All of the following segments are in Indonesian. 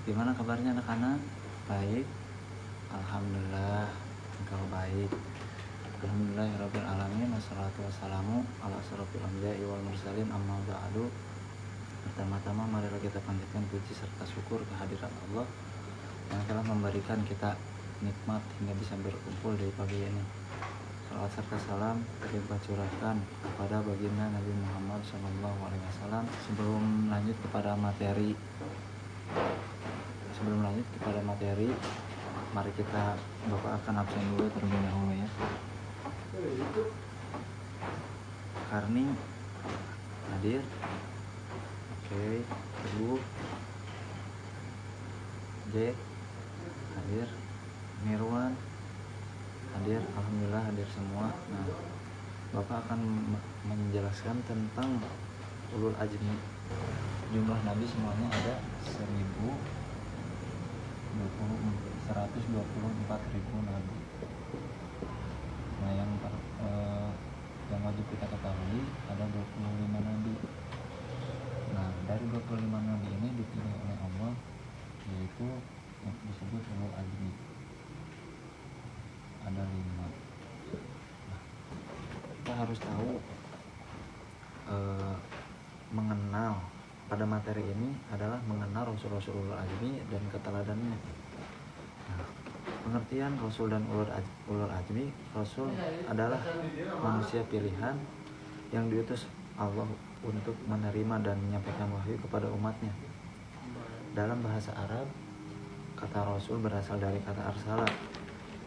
Gimana kabarnya anak-anak? Baik? Alhamdulillah engkau baik. Alhamdulillahirabbil alamin, wassalatu wassalamu ala asyrofil anbiya'i wal mursalin, amma ba'du. Pertama-tama marilah kita panjatkan puji serta syukur kehadirat Allah yang telah memberikan kita nikmat hingga bisa berkumpul di pagi ini. Salawat serta salam kita curahkan kepada baginda Nabi Muhammad SAW. Sebelum lanjut kepada materi, mari kita Bapak akan absen dulu terlebih dahulu ya. Karni hadir. Oke, Ibu J hadir, Mirwan hadir, alhamdulillah hadir semua. Nah, Bapak akan menjelaskan tentang ulul azmi. Jumlah nabi semuanya ada 124.000 nabi. Nah, yang wajib kita ketahui ada 25 nabi. Nah, dari 25 nabi ini dipilih oleh Allah, yaitu yang disebut ulul azmi. Ada 5. Nah, kita harus tahu mengenal pada materi ini adalah mengenal Rasul-Rasul ulul azmi dan keteladanannya. Nah, pengertian Rasul dan ulul azmi, Rasul adalah manusia pilihan yang diutus Allah untuk menerima dan menyampaikan wahyu kepada umatnya. Dalam bahasa Arab, kata Rasul berasal dari kata arsala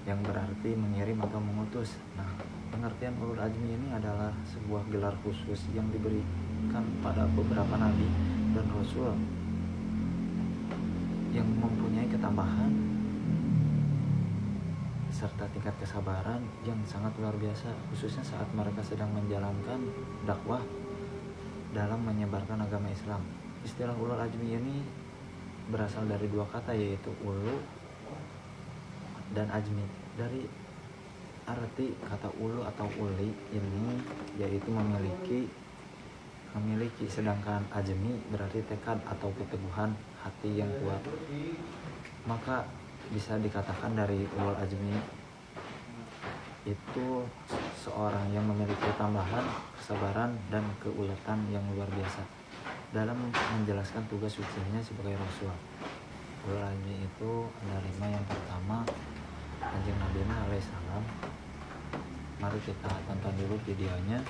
yang berarti mengirim atau mengutus. Nah, pengertian ulul azmi ini adalah sebuah gelar khusus yang diberikan pada beberapa nabi dan rasul yang mempunyai ketambahan serta tingkat kesabaran yang sangat luar biasa, khususnya saat mereka sedang menjalankan dakwah dalam menyebarkan agama Islam. Istilah ulul azmi ini berasal dari dua kata, yaitu ulu dan azmi. Dari arti kata ulu atau uli ini yaitu memiliki, sedangkan azmi berarti tekad atau keteguhan hati yang kuat. Maka bisa dikatakan dari ulul azmi itu seorang yang memiliki tambahan kesabaran dan keuletan yang luar biasa dalam menjelaskan tugas sucinya sebagai rasul. Ulul azmi itu ada 5. Yang pertama, Kanjeng Nabi alaihissalam. Mari kita tonton dulu videonya.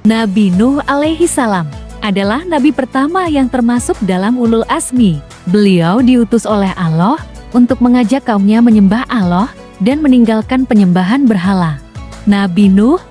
Nabi Nuh alaihi salam adalah nabi pertama yang termasuk dalam ulul azmi. Beliau diutus oleh Allah untuk mengajak kaumnya menyembah Allah dan meninggalkan penyembahan berhala. Nabi Nuh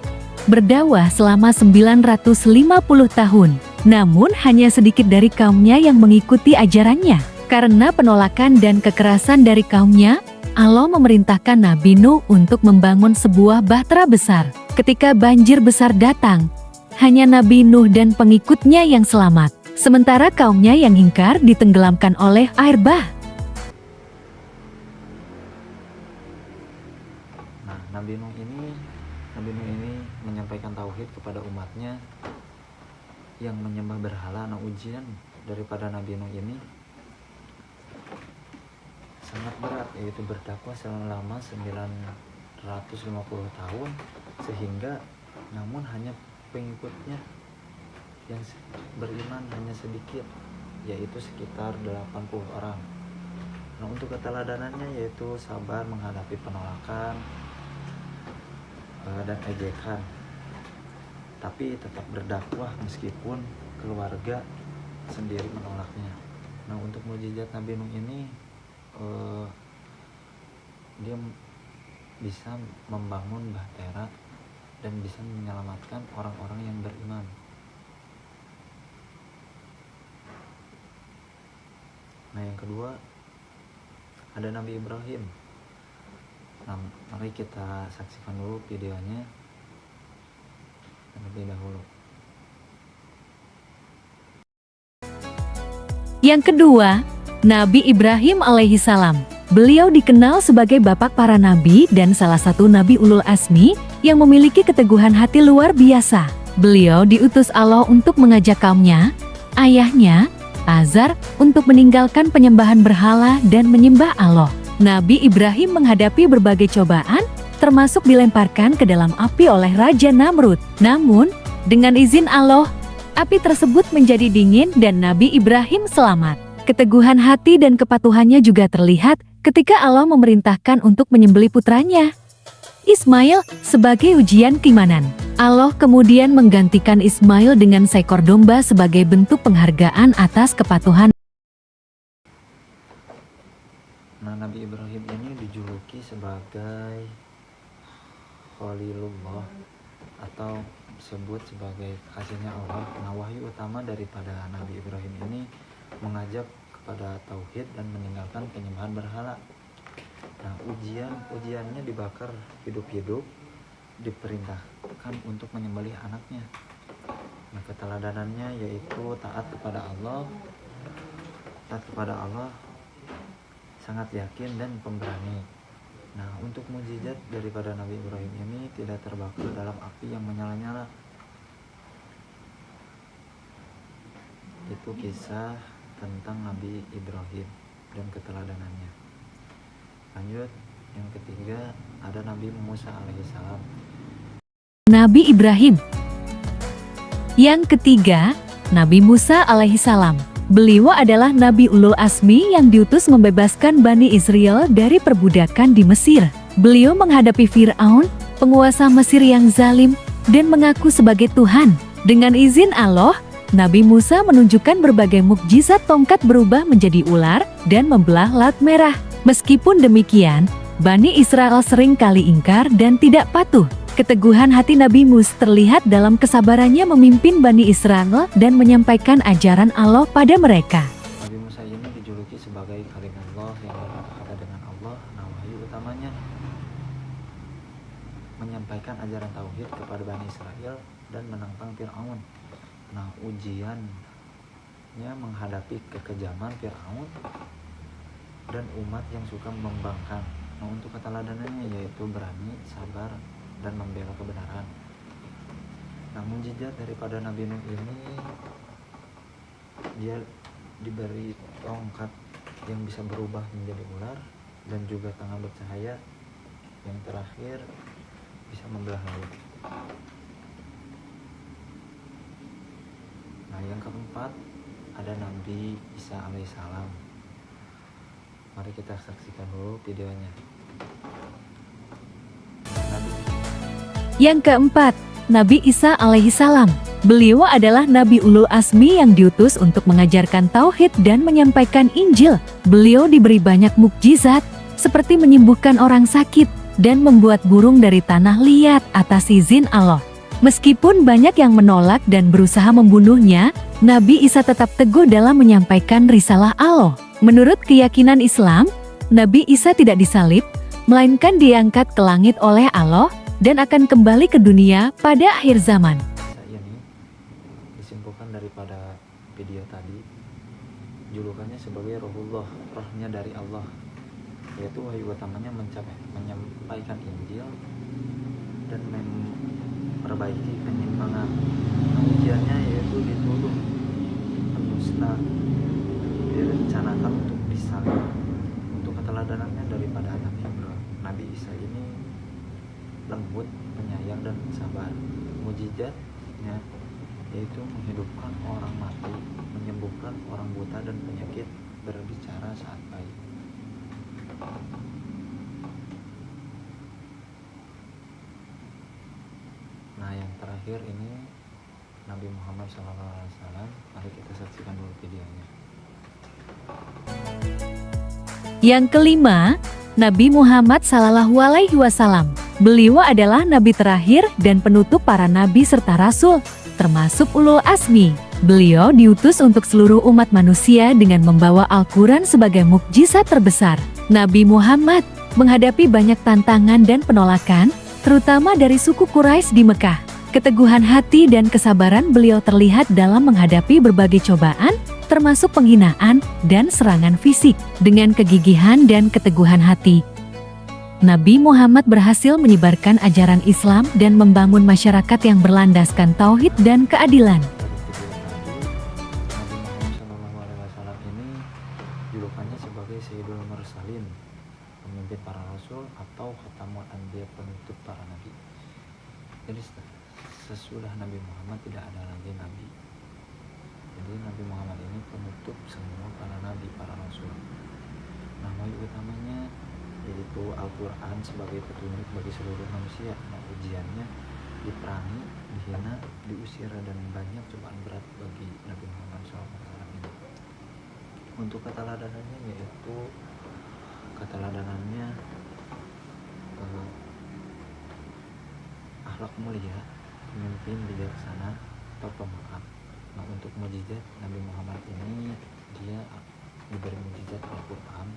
berdakwah selama 950 tahun, namun hanya sedikit dari kaumnya yang mengikuti ajarannya. Karena penolakan dan kekerasan dari kaumnya, Allah memerintahkan Nabi Nuh untuk membangun sebuah bahtera besar. Ketika banjir besar datang, hanya Nabi Nuh dan pengikutnya yang selamat, sementara kaumnya yang ingkar ditenggelamkan oleh air bah. Nah, Nabi Nuh ini menyampaikan tauhid kepada umatnya yang menyembah berhala. Nah, ujian daripada Nabi Nuh ini sangat berat, yaitu berdakwah selama 950 tahun, sehingga namun hanya pengikutnya yang beriman hanya sedikit, yaitu sekitar 80 orang. Nah, untuk keteladanannya yaitu sabar menghadapi penolakan dan ejekan, tapi tetap berdakwah meskipun keluarga sendiri menolaknya. Nah, untuk mukjizat Nabi Nuh ini, dia bisa membangun bahtera dan bisa menyelamatkan orang-orang yang beriman. Nah, yang kedua ada Nabi Ibrahim. Nah, mari kita saksikan dulu videonya terlebih dahulu. Yang kedua, Nabi Ibrahim alaihi salam. Beliau dikenal sebagai bapak para nabi dan salah satu nabi ulul azmi yang memiliki keteguhan hati luar biasa. Beliau diutus Allah untuk mengajak kaumnya, ayahnya, Azar untuk meninggalkan penyembahan berhala dan menyembah Allah. Nabi Ibrahim menghadapi berbagai cobaan, termasuk dilemparkan ke dalam api oleh Raja Namrud. Namun, dengan izin Allah, api tersebut menjadi dingin dan Nabi Ibrahim selamat. Keteguhan hati dan kepatuhannya juga terlihat ketika Allah memerintahkan untuk menyembelih putranya, Ismail, sebagai ujian keimanan. Allah kemudian menggantikan Ismail dengan seekor domba sebagai bentuk penghargaan atas kepatuhan. Nah, Nabi Ibrahim ini dijuluki sebagai Khalilullah atau disebut sebagai kekasihnya Allah. Nah, wahyu utama daripada Nabi Ibrahim ini mengajak kepada tauhid dan meninggalkan penyembahan berhala. Nah, ujiannya dibakar hidup-hidup, diperintahkan untuk menyembelih anaknya. Nah, keteladanannya yaitu taat kepada Allah, sangat yakin dan pemberani. Nah, untuk mukjizat daripada Nabi Ibrahim ini tidak terbakar dalam api yang menyala-nyala. Itu kisah tentang Nabi Ibrahim dan keteladanannya. Lanjut, yang ketiga ada Nabi Musa alaihissalam. Nabi Ibrahim. Yang ketiga, Nabi Musa alaihissalam. Beliau adalah Nabi Ulul Azmi yang diutus membebaskan Bani Israel dari perbudakan di Mesir. Beliau menghadapi Fir'aun, penguasa Mesir yang zalim, dan mengaku sebagai Tuhan. Dengan izin Allah, Nabi Musa menunjukkan berbagai mukjizat, tongkat berubah menjadi ular dan membelah Laut Merah. Meskipun demikian, Bani Israel sering kali ingkar dan tidak patuh. Keteguhan hati Nabi Musa terlihat dalam kesabarannya memimpin Bani Israel dan menyampaikan ajaran Allah pada mereka. Nabi Musa ini dijuluki sebagai kalimullah yang berkata dengan Allah. Nah, wahyu utamanya menyampaikan ajaran tauhid kepada Bani Israel dan menantang Fir'aun. Nah, ujiannya menghadapi kekejaman Fir'aun dan umat yang suka membangkang. Nah, untuk keteladanannya yaitu berani, sabar, dan membela kebenaran. Nah, mukjizat daripada Nabi Nuh ini, dia diberi tongkat yang bisa berubah menjadi ular dan juga tangan bercahaya. Yang terakhir bisa membelah laut. Nah, yang keempat ada Nabi Isa alaihissalam. Mari kita saksikan dulu videonya. Yang keempat, Nabi Isa alaihissalam. Beliau adalah Nabi Ulul Azmi yang diutus untuk mengajarkan tauhid dan menyampaikan Injil. Beliau diberi banyak mukjizat, seperti menyembuhkan orang sakit dan membuat burung dari tanah liat atas izin Allah. Meskipun banyak yang menolak dan berusaha membunuhnya, Nabi Isa tetap teguh dalam menyampaikan risalah Allah. Menurut keyakinan Islam, Nabi Isa tidak disalib, melainkan diangkat ke langit oleh Allah dan akan kembali ke dunia pada akhir zaman. Ini disimpulkan daripada video tadi, julukannya sebagai Ruhullah, rohnya dari Allah, yaitu wahyu utamanya menyampaikan Injil dan memperbaiki penyimpangan. Ujiannya yaitu dituduh pendusta, direncanakan untuk disalib. Untuk keteladanannya daripada Nabi Isa ini lembut, penyayang, dan sabar. Mukjizatnya yaitu menghidupkan orang mati, menyembuhkan orang buta dan penyakit, berbicara saat baik. Nah, yang terakhir ini Nabi Muhammad SAW. Mari kita saksikan dulu videonya. Yang kelima, Nabi Muhammad SAW. Beliau adalah nabi terakhir dan penutup para nabi serta rasul, termasuk Ulul Azmi. Beliau diutus untuk seluruh umat manusia dengan membawa Al-Quran sebagai mukjizat terbesar. Nabi Muhammad menghadapi banyak tantangan dan penolakan, terutama dari suku Quraisy di Mekah. Keteguhan hati dan kesabaran beliau terlihat dalam menghadapi berbagai cobaan, termasuk penghinaan dan serangan fisik. Dengan kegigihan dan keteguhan hati, Nabi Muhammad berhasil menyebarkan ajaran Islam dan membangun masyarakat yang berlandaskan tauhid dan keadilan. Nabi Muhammad SAW Julukannya sebagai Sayyidul Mursalin, pemimpin para rasul atau Khatamul Anbiya, penutup para nabi. Jadi sesudah Nabi Muhammad tidak ada lagi nabi. Jadi Nabi Muhammad ini penutup semua para nabi, para rasul. Nah, wahyu utamanya yaitu Al-Quran sebagai petunjuk bagi seluruh manusia. Nah, ujiannya diperangi, dihina, diusir, dan banyak cobaan berat bagi Nabi Muhammad SAW ini. Untuk keteladanannya yaitu keteladanannya akhlak mulia, pemimpin bijaksana atau pemaaf. Nah, untuk mukjizat Nabi Muhammad ini, dia diberi mukjizat Al-Quran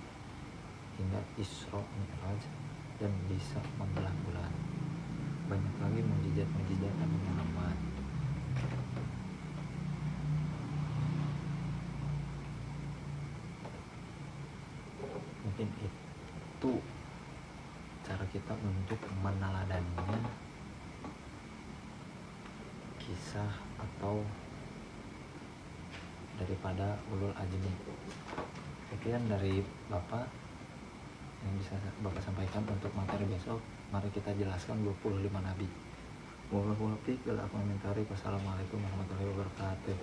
hingga Isra Mi'raj dan bisa membelah bulan. Banyak lagi mukjizat Nabi Muhammad. Mungkin itu cara kita untuk meneladaninya, kisah atau daripada ulul azmi. Sekian dari Bapak yang bisa Bapak sampaikan untuk materi besok. Mari kita jelaskan 25 nabi. Wassalamualaikum warahmatullahi wabarakatuh.